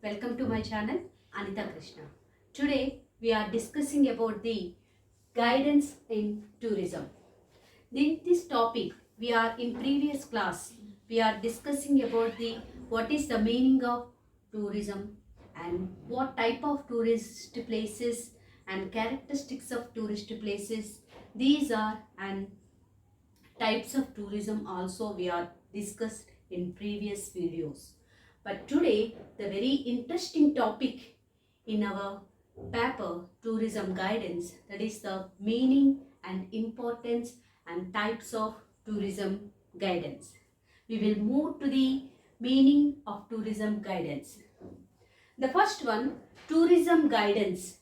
Welcome to my channel Anita Krishna. Today we are discussing about the guidance in tourism. In this topic we are in previous class we are discussing about the what is the meaning of tourism and what type of tourist places and characteristics of tourist places these are, and types of tourism also we are discussed in previous videos. But today the very interesting topic in our paper tourism guidance, that is the meaning and importance and types of tourism guidance. We will move to the meaning of tourism guidance. The first one, tourism guidance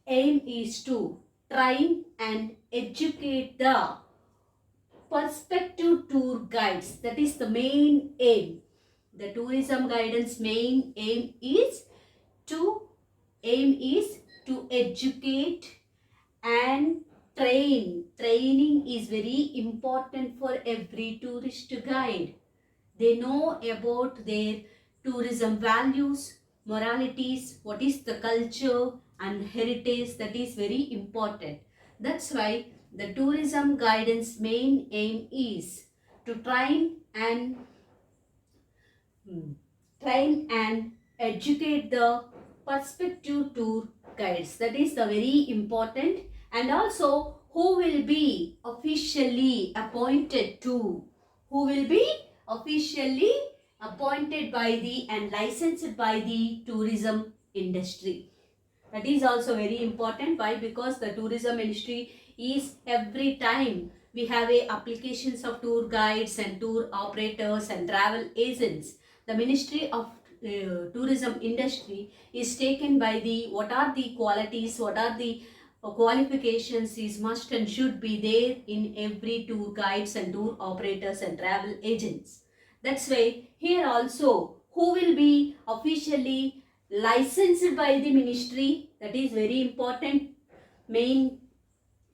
aim is to train and educate the prospective tour guides. That is the main aim. The tourism guidance main aim is to educate and train. Training is very important for every tourist guide. They know about their tourism values, moralities, what is the culture and heritage, that is very important. That's why the tourism guidance main aim is to train and educate the prospective tour guides. That is the very important. And also who will be officially appointed by the and licensed by the tourism industry. That is also very important. Why? Because the tourism industry is every time we have applications of tour guides and tour operators and travel agents. The Ministry of Tourism Industry is taken by the what are the qualities, what are the qualifications is must and should be there in every tour guides and tour operators and travel agents. That's why here also who will be officially licensed by the ministry, that is very important main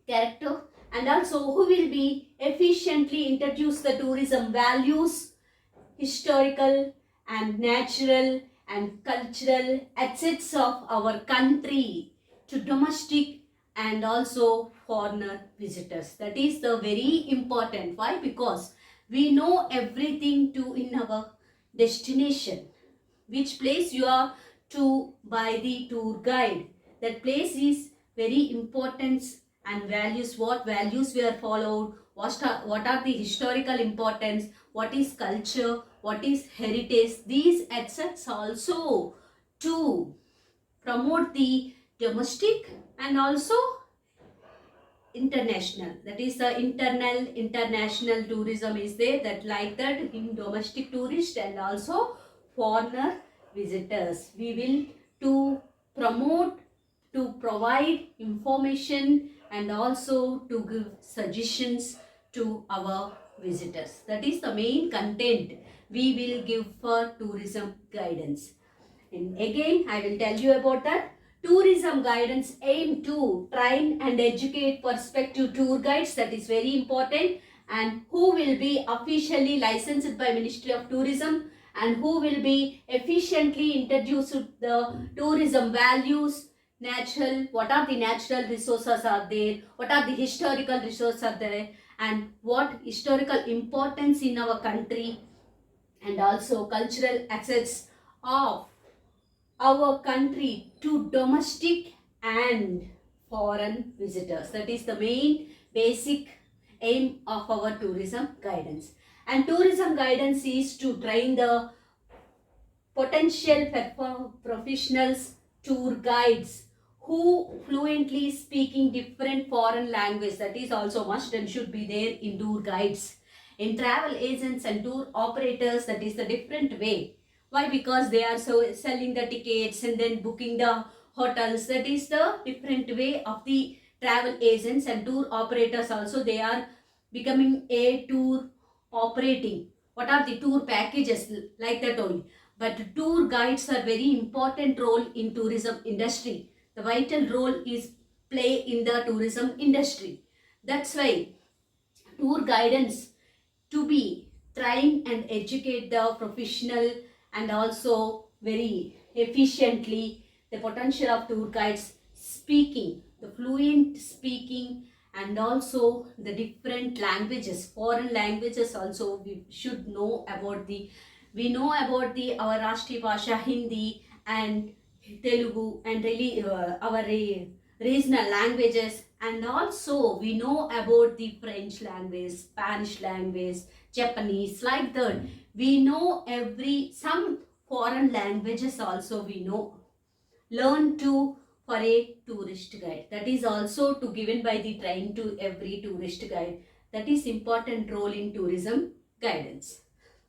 character. And also who will be efficiently introduce the tourism values, historical and natural and cultural assets of our country to domestic and also foreigner visitors. That is the very important. Why? Because we know everything to in our destination, which place you are to by the tour guide. That place is very important and values, what values we are followed, what are the historical importance, what is culture, what is heritage. These assets also to promote the domestic and also international, that is the international tourism is there, that like that in domestic tourist and also foreigner visitors. We will to promote, to provide information and also to give suggestions to our visitors. That is the main content we will give for tourism guidance. And again I will tell you about that. Tourism guidance aim to train and educate prospective tour guides. That is very important. And who will be officially licensed by Ministry of Tourism and who will be efficiently introduced to the tourism values, natural, what are the natural resources are there, what are the historical resources are there, and what historical importance in our country, and also cultural assets of our country to domestic and foreign visitors. That is the main basic aim of our tourism guidance. And tourism guidance is to train the potential professionals, tour guides who fluently speaking different foreign language. That is also must and should be there in tour guides. In travel agents and tour operators, that is the different way. Why? Because they are so selling the tickets and then booking the hotels. That is the different way of the travel agents and tour operators also. They are becoming a tour operating. What are the tour packages like that only. But tour guides are very important role in tourism industry. The vital role is play in the tourism industry. That's why tour guidance to be train and educate the professional and also very efficiently, the potential of tour guides speaking, the fluent speaking, and also the different languages, foreign languages also we should know about the, we know about the our Rashtriya Bhasha Hindi and Telugu and really our regional languages, and also we know about the French language, Spanish language, Japanese, like that. We know every some foreign languages also we know. Learn to for a tourist guide. That is also to given by the train to every tourist guide. That is important role in tourism guidance.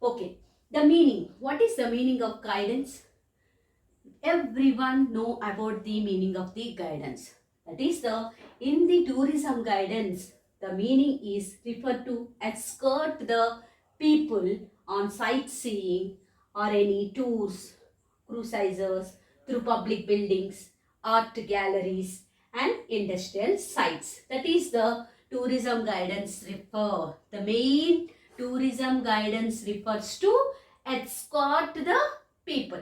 Okay, the meaning. What is the meaning of guidance? Everyone know about the meaning of the guidance. That is the, in the tourism guidance, the meaning is refer to escort the people on sightseeing or any tours, cruises through public buildings, art galleries and industrial sites. That is the tourism guidance refer. The main tourism guidance refers to escort the people.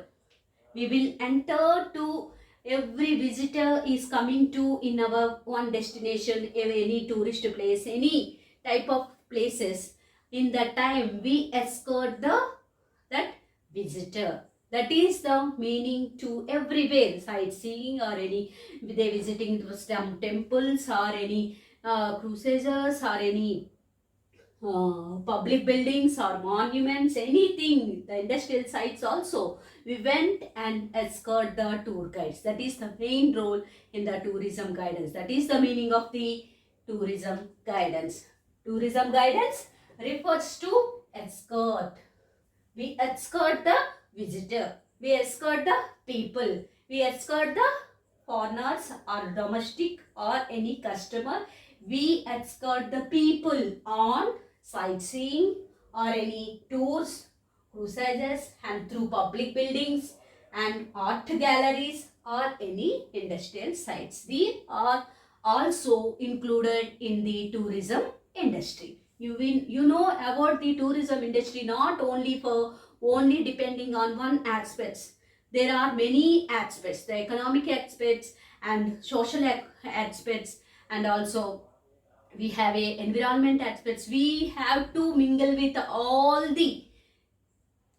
We will enter to, every visitor is coming to in our one destination, any tourist place, any type of places. In that time we escort the that visitor. That is the meaning to everywhere, sightseeing or any, they visiting some temples or any cruises or any public buildings or monuments, anything, the industrial sites also. We went and escort the tour guides. That is the main role in the tourism guidance. That is the meaning of the tourism guidance. Tourism guidance refers to escort. We escort the visitor. We escort the people. We escort the foreigners or domestic or any customer. We escort the people on sightseeing or any tours, cruises and through public buildings and art galleries or any industrial sites. These are also included in the tourism industry. You know about the tourism industry not only for only depending on one aspects. There are many aspects, the economic aspects and social aspects, and also we have a environment aspects. We have to mingle with all the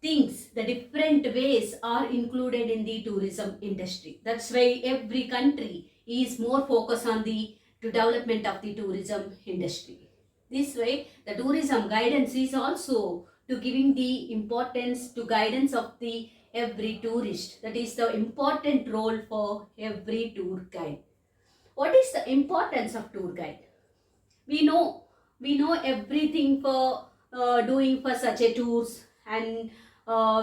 things. The different ways are included in the tourism industry. That's why every country is more focused on the development of the tourism industry. This way the tourism guidance is also to giving the importance to guidance of the every tourist. That is the important role for every tour guide. What is the importance of tour guide? We know everything for doing for such a tours, and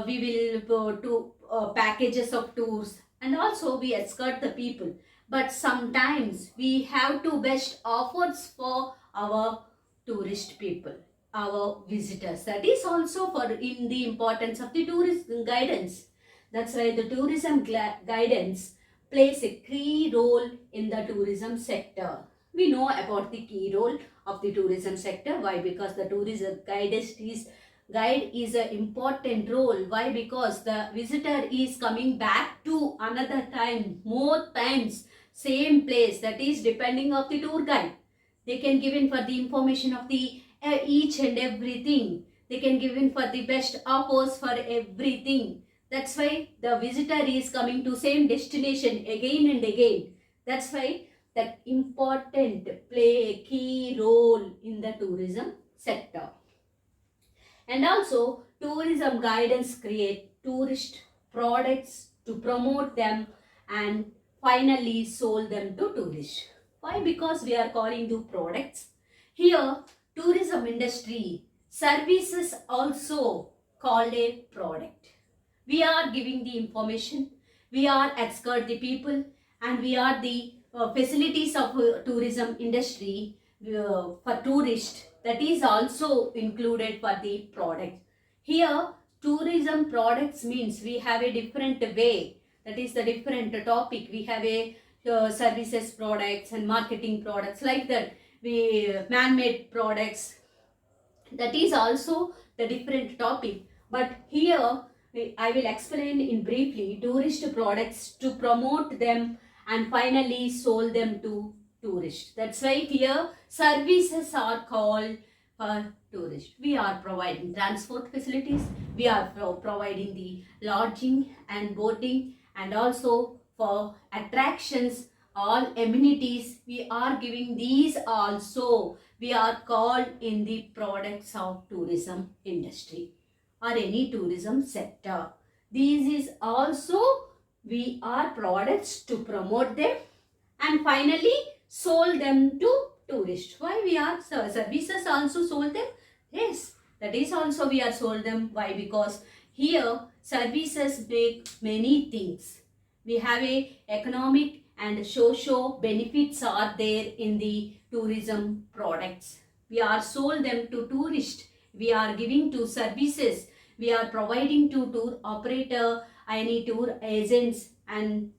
we will go to packages of tours, and also we escort the people, but sometimes we have to best offers for our tourist people, our visitors. That is also for in the importance of the tourism guidance. That's why the tourism guidance plays a key role in the tourism sector. We know about the key role of the tourism sector. Why? Because the tourism guide is an important role. Why? Because the visitor is coming back to another time, more times, same place. That is depending of the tour guide. They can give in for the information of the each and everything. They can give in for the best offers for everything. That's why the visitor is coming to same destination again and again. That's why that important play a key role in the tourism sector. And also tourism guidance create tourist products to promote them and finally sold them to tourists. Why? Because we are calling the products. Here tourism industry services also called a product. We are giving the information, we are escort the people, and we are the facilities of tourism industry for tourists. That is also included for the product. Here tourism products means we have a different way. That is the different topic. We have a services products and marketing products, like that. We man-made products. That is also the different topic. But here I will explain in briefly tourist products to promote them and finally sold them to tourists. That's why here services are called for tourists. We are providing transport facilities, we are providing the lodging and boating, and also for attractions, all amenities we are giving. These also we are called in the products of tourism industry or any tourism sector. These is also we are products to promote them and finally sold them to tourists. Why we are services also sold them? Yes, that is also we are sold them. Why? Because here services make many things. We have a economic and social benefits are there in the tourism products. We are sold them to tourists. We are giving to services. We are providing to tour operator, any tour agents, and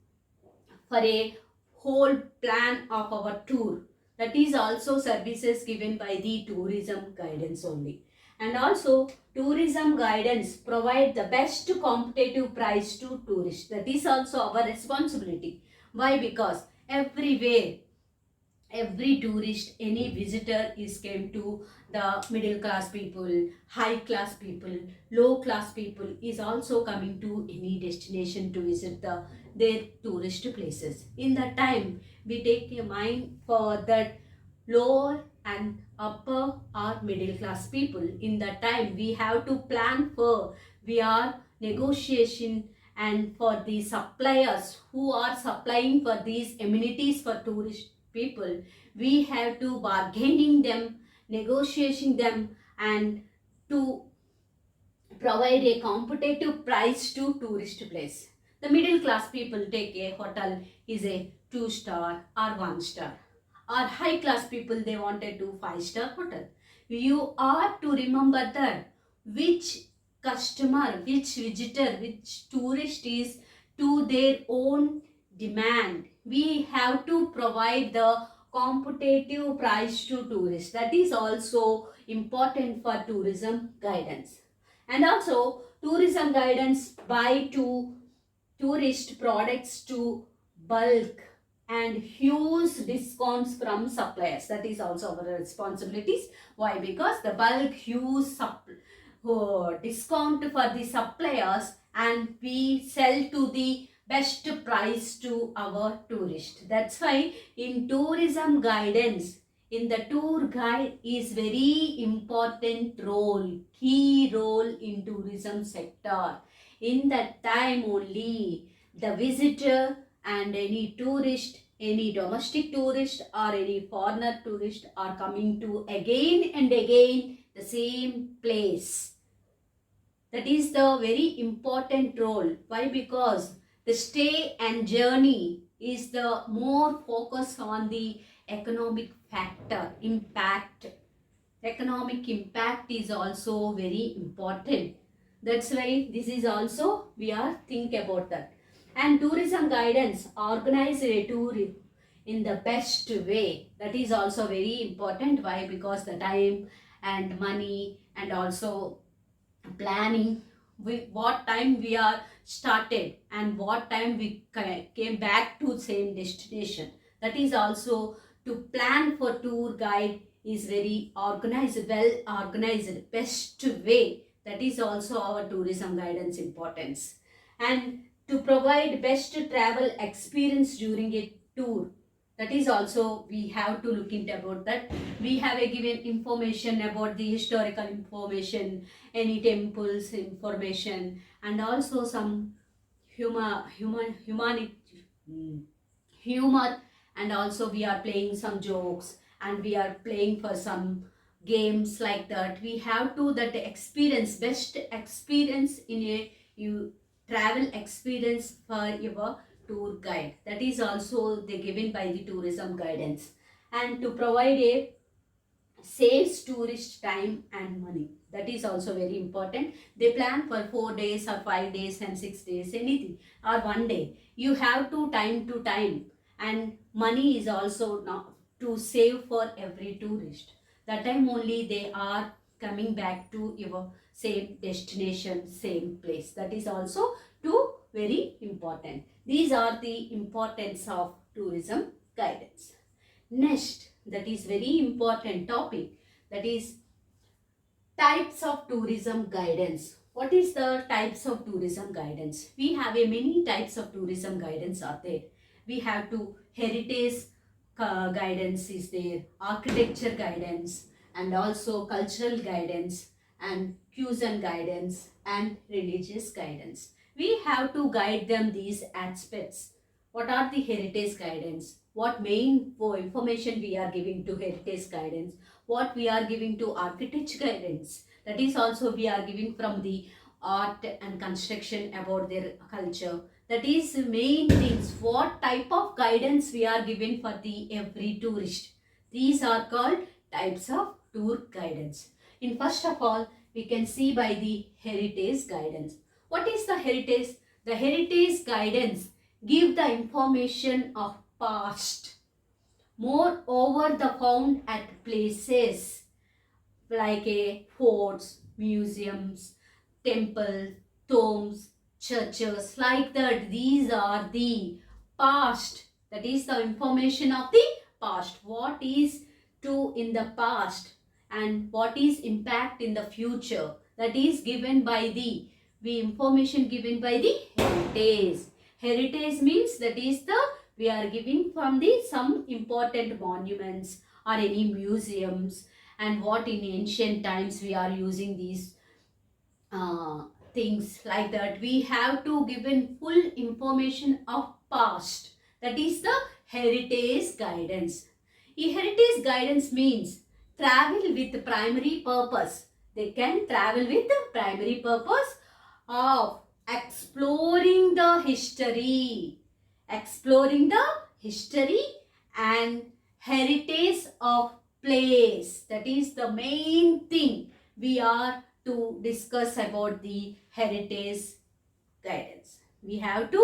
for a whole plan of our tour. That is also services given by the tourism guidance only. And also tourism guidance provide the best competitive price to tourists. That is also our responsibility. Why? Because everywhere every tourist, any visitor is came to the middle class people, high class people, low class people is also coming to any destination to visit their tourist places. In that time, we take a mind for that lower and upper or middle class people. In that time, we have to plan for we are negotiation and for the suppliers who are supplying for these amenities for tourist people, we have to bargaining them, negotiating them, and to provide a competitive price to tourist place. The middle class people take a hotel is a 2 star or 1 star, or high class people they wanted to 5 star hotel. You are to remember that which customer, which visitor, which tourist is to their own demand. We have to provide the competitive price to tourists. That is also important for tourism guidance. And also tourism guidance buy to tourist products to bulk and huge discounts from suppliers. That is also our responsibilities. Why? Because the bulk huge discount for the suppliers and we sell to the best price to our tourist. That's why in tourism guidance, in the tour guide is very important role, key role in tourism sector. In that time only the visitor and any tourist, any domestic tourist or any foreigner tourist are coming to again and again the same place. That is the very important role. Why? Because the stay and journey is the more focus on the economic factor, impact. Economic impact is also very important. That's why this is also we are think about that. And tourism guidance organize a tour in the best way. That is also very important. Why? Because the time and money and also planning what time we are started and what time we came back to same destination. That is also to plan for tour guide is very organized, well organized, best way. That is also our tourism guidance importance. And to provide best travel experience during a tour, that is also we have to look into about that. We have a given information about the historical information, any temples information, and also some humanity, humor, and also we are playing some jokes and we are playing for some games like that. We have to that experience, best experience in a you travel experience for your tour guide. That is also they given by the tourism guidance. And to provide a saves tourist time and money. That is also very important. They plan for 4 days or 5 days and 6 days, anything, or 1 day. You have to time, and money is also now to save for every tourist. That time only they are coming back to your same destination, same place. That is also too very important. These are the importance of tourism guidance. Next, that is very important topic, that is types of tourism guidance. What is the types of tourism guidance? We have a many types of tourism guidance are there. We have to heritage guidance is there, architecture guidance, and also cultural guidance, and cuisine guidance, and religious guidance. We have to guide them these aspects. What are the heritage guidance? What main information we are giving to heritage guidance? What we are giving to architecture guidance? That is also we are giving from the art and construction about their culture. That is main things. What type of guidance we are given for the every tourist? These are called types of tour guidance. In first of all, we can see by the heritage guidance. What is the heritage? The heritage guidance give the information of past. Moreover, the found at places like a forts, museums, temples, tombs, churches, like that. These are the past. That is the information of the past. What is to in the past and what is impact in the future. That is given by the information given by the heritage. Heritage means that is the we are giving from the some important monuments or any museums, and what in ancient times we are using these things, like that. We have to give in full information of past. That is the heritage guidance. Heritage guidance means travel with primary purpose. They can travel with the primary purpose of exploring the history and heritage of place. That is the main thing we are to discuss about the heritage guidance. We have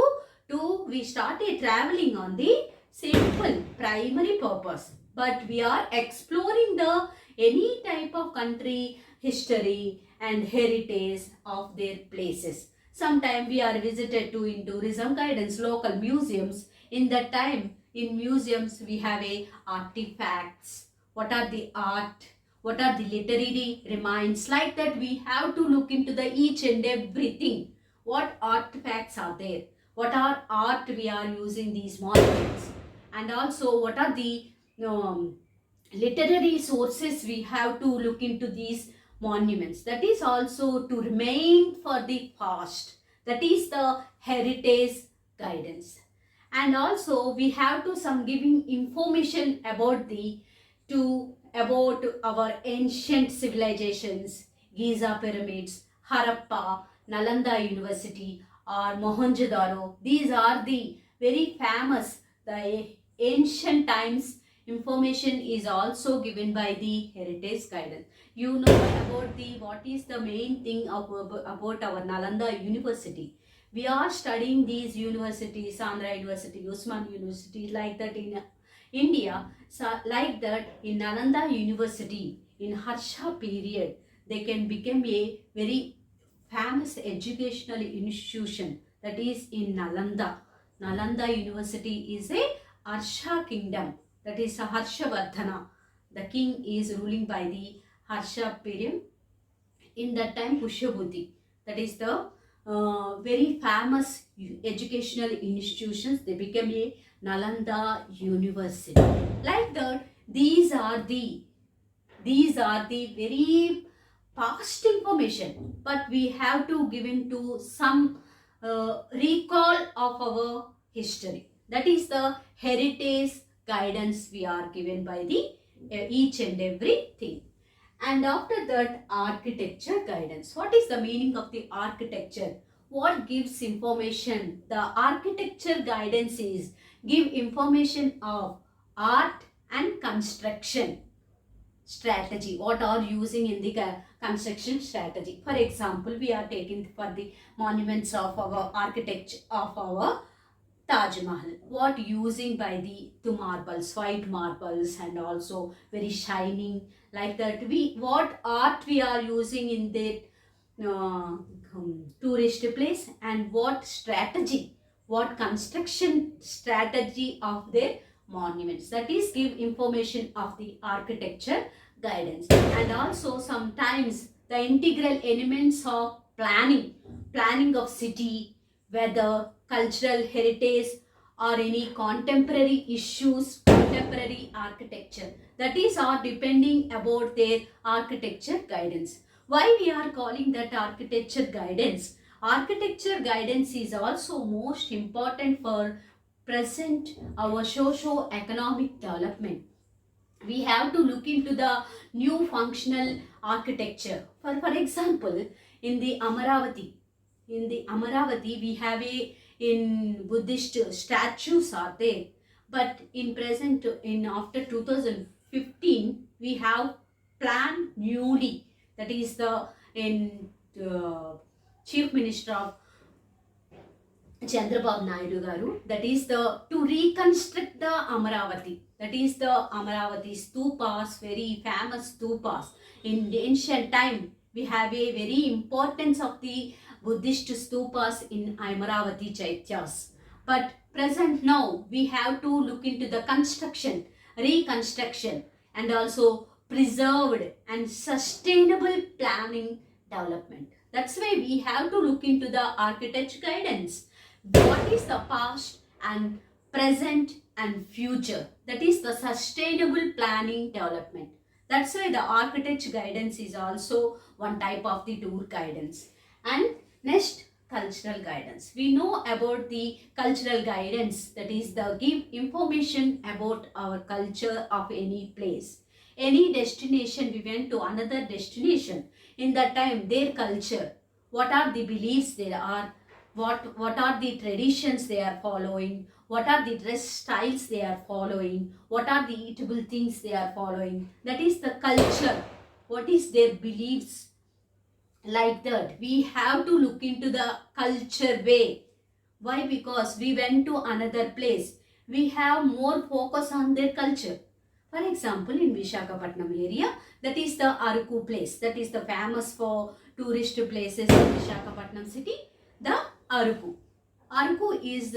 we started traveling on the simple primary purpose, but we are exploring the any type of country history and heritage of their places. Sometime we are visited to in tourism guidance local museums. In that time, in museums we have a artifacts. What are the art? What are the literary remains? Like that, we have to look into the each and everything. What artifacts are there? What are art we are using these monuments? And also, what are the literary sources we have to look into these monuments? That is also to remain for the past. That is the heritage guidance. And also we have to some giving information about about our ancient civilizations, Giza pyramids, Harappa, Nalanda University, or Mohenjo-daro. These are the very famous the ancient times. Information is also given by the heritage guidance. You know about the what is the main thing about our Nalanda University. We are studying these universities, Andhra University, Usman University, like that in India. So like that in Nalanda University, in Harsha period, they can become a very famous educational institution. That is in Nalanda. Nalanda University is a Harsha kingdom. That is a Harshavardhana. The king is ruling by the Harsha period. In that time, Pushyabhuti. That is the very famous educational institutions. They became a Nalanda University. Like that, these are the very past information, but we have to give into some recall of our history. That is the heritage guidance we are given by the each and everything. And after that, architecture guidance. What is the meaning of the architecture? What gives information? The architecture guidance is give information of art and construction strategy. What are using in the construction strategy? For example, we are taking for the monuments of our architecture of our Taj Mahal. What using by the marbles, white marbles, and also very shining like that. What art we are using in that tourist place, and what strategy, what construction strategy of their monuments. That is give information of the architecture guidance. And also sometimes the integral elements of planning of city, weather, cultural heritage, or any contemporary issues, contemporary architecture. That is all depending about their architecture guidance. Why we are calling that architecture guidance? Architecture guidance is also most important for present our socio-economic development. We have to look into the new functional architecture. For example, in the Amaravati we have a in Buddhist statues are there, but in present in after 2015 we have planned newly, that is the in Chief Minister of Chandrababu Naidu Garu, that is the to reconstruct the Amaravati. That is the Amaravati stupas, very famous stupas. In the ancient time, we have a very importance of the Buddhist stupas in Amaravati Chaityas. But present now, we have to look into the construction, reconstruction, and also preserved and sustainable planning development. That's why we have to look into the architecture guidance. What is the past and present and future? That is the sustainable planning development. That's why the architecture guidance is also one type of the tour guidance. And next, cultural guidance. We know about the cultural guidance, that is the give information about our culture of any place. Any destination, we went to another destination. In that time, their culture, what are the beliefs there are, what are the traditions they are following, what are the dress styles they are following, what are the eatable things they are following. That is the culture. What is their beliefs? Like that, we have to look into the culture way. Why? Because we went to another place, we have more focus on their culture. For example, in Visakhapatnam area, that is the Aruku place, that is the famous for tourist places in Visakhapatnam city, the Aruku. Aruku is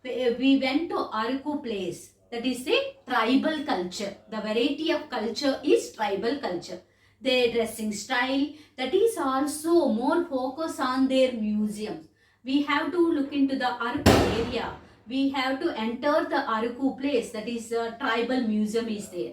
we went to Aruku place, that is a tribal culture. The variety of culture is tribal culture. Their dressing style, that is also more focus on their museums. We have to look into the Aruku area. We have to enter the Aruku place, that is a tribal museum is there.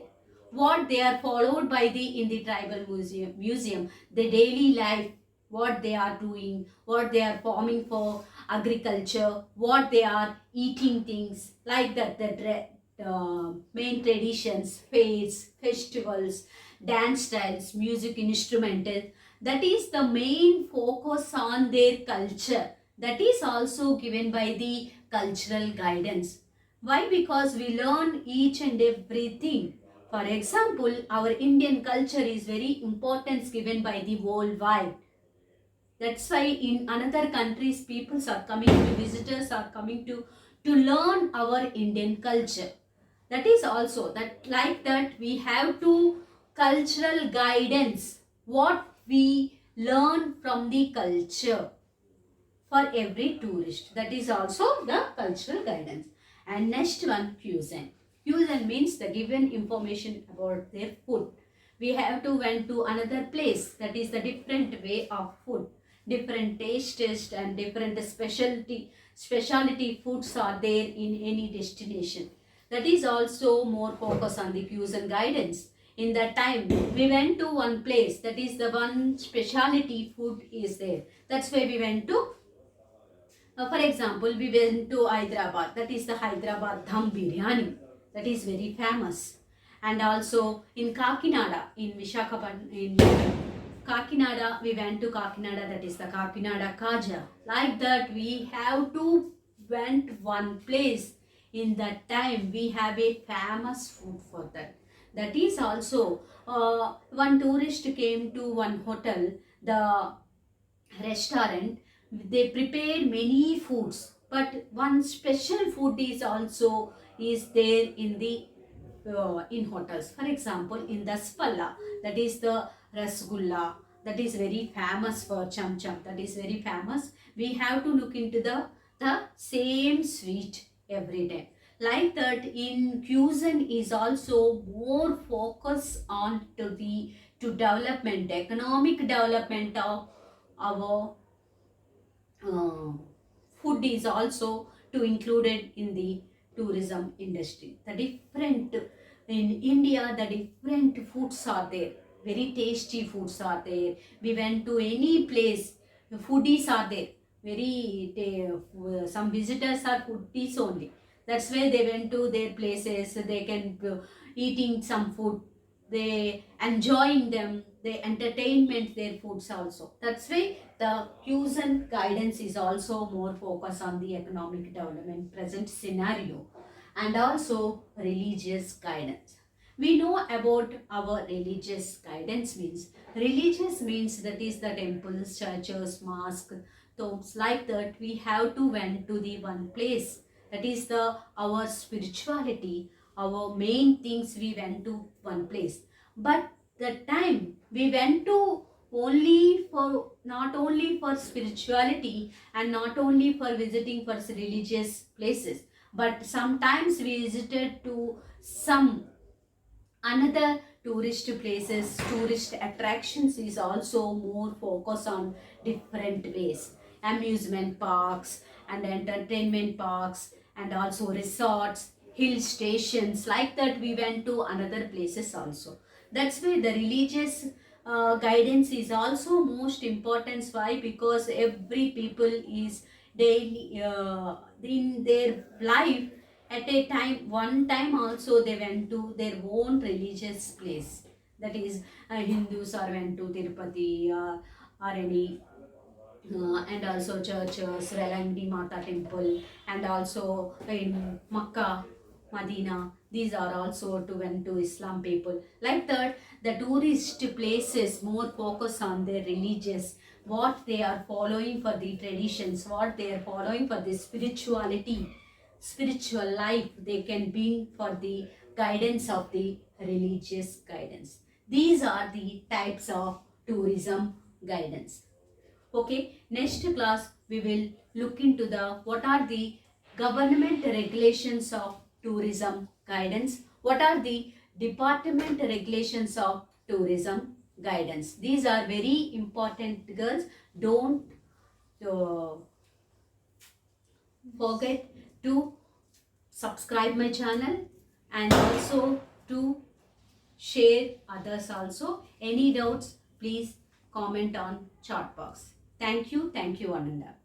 What they are followed by the in the tribal museum, the daily life, what they are doing, what they are farming for agriculture, what they are eating things, like that, the main traditions, fairs, festivals, dance styles, music instrumental. That is the main focus on their culture. That is also given by the cultural guidance. Why? Because we learn each and everything. For example, our Indian culture is very importance given by the worldwide. That's why in another countries, people are coming to, visitors are coming to learn our Indian culture. That is also that, like that, we have to cultural guidance, what we learn from the culture for every tourist. That is also the cultural guidance. And next one, fusion. Fusion means the given information about their food. We have to went to another place, that is the different way of food, different tastes and different specialty foods are there in any destination. That is also more focus on the fusion guidance. In that time, we went to one place, that is the one specialty food is there. That's why we went to, for example, we went to Hyderabad, that is the Hyderabad Dham Biryani, that is very famous. And also in Kakinada, in Visakhapatnam, in Kakinada, we went to Kakinada, that is the Kakinada Kaja. Like that, we have to went one place. In that time, we have a famous food for that. That is also, one tourist came to one hotel, the restaurant, they prepared many foods. But one special food is also is there in the in hotels. For example, in the Spalla, that is the rasgulla, that is very famous for cham cham. That is very famous. We have to look into the same sweet every day. Like that, in cuisine is also more focus on to development, economic development of our uh, food is also to included in the tourism industry. The different in India, the different foods are there. Very tasty foods are there. We went to any place, the foodies are there. Some visitors are foodies only. That's why they went to their places. They can eating some food, they enjoying them, they entertainment their foods also. That's why the cuisine guidance is also more focused on the economic development present scenario, and also religious guidance. We know about our religious guidance means, religious means that is the temples, churches, mosque, tombs, like that we have to went to the one place, that is the our spirituality, our main things we went to one place. But the time we went to only for, not only for spirituality and not only for visiting for religious places, but sometimes we visited to some another tourist places, tourist attractions is also more focused on different ways, amusement parks and entertainment parks, and also resorts, hill stations, like that we went to another places also. That's why the religious guidance is also most important. Why? Because every people is daily in their life, at a time, one time also they went to their own religious place. That is, Hindus are went to Tirupati or any and also churches, Relangdi Mata temple, and also in Makkah, Medina. These are also to went to Islam people. Like that, the tourist places more focus on their religious, what they are following for the traditions, what they are following for the spirituality, spiritual life they can bring for the guidance of the religious guidance. These are the types of tourism guidance. Okay, next class we will look into the what are the government regulations of tourism guidance, what are the department regulations of tourism guidance. These are very important, girls. Don't uh, forget to subscribe my channel and also to share others also. Any doubts, please comment on chat box. Thank you, Ananda.